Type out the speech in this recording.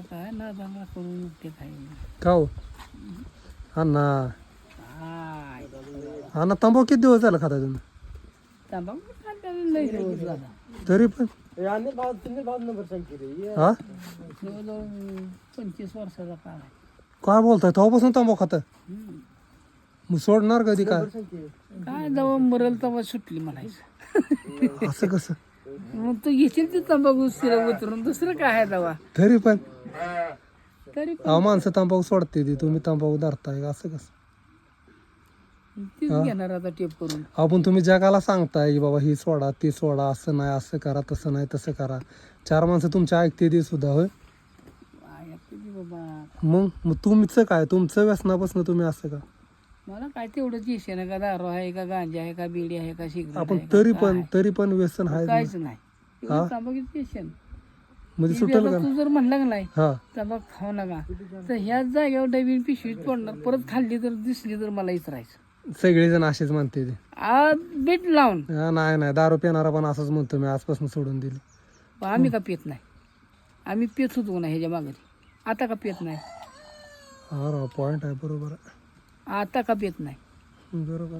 त्या काय ना दांगा करून ते काय का हो अण्णा काय अण्णा तंबाखू किती दिवस झाला खाता तुम्ही तंबाखू खाल्ल्याला लई दिवस झाला तरी पण हा जवळजवळ 25 वर्षाचा काळ आहे. काय बोलताय तेव्हापासून तंबाखू खाता मग सोडणार कधी काय काय जेव्हा मरल तेव्हा सुटली म्हणायचं. असं कसं मग तू घेशील ते तंबाखू शिरा उतरून दुसरं काय आहे तेव्हा तरी पण तरी अहो माणसं तंबाखू सोडते ती तुम्ही तंबाखू धरताय असं कसं तीच घेणार आता टेप करून. आपण तुम्ही जगाला सांगताय की बाबा ही सोडा ती सोडा असं नाही असं करा तसं नाही तसं करा 4 माणसं तुमच्या ऐकते ती सुद्धा होय काय किती बाबा मग तुमचं काय तुमचं व्यसनापासून तुम्ही असं का मला काय तेवढंच येशे ना का दारू आहे का गांजा आहे का बिडी आहे का सिगरेट आपण आहे का तरी पण व्यसन आहे काहीच नाही तंबाखूच येशे म्हणजे सुटेल का तू जर म्हणला का नाही हा तंबाखू खाऊ नका तर ह्याच जागेवर डबीन पिशवीत पडणार परत खाल्ली तर दिसली तर मला इचरायचं. सगळेजण असेच म्हणते ते बीट लावून हा, नाही दारू पिणारा पण असंच म्हणतो मी आजपासून सोडून दिली आम्ही का पित नाही आम्ही पित होतो ना ह्याच्या मागे आता का पित नाही हा पॉइंट आहे बरोबर आहे आता का पित नाही बरोबर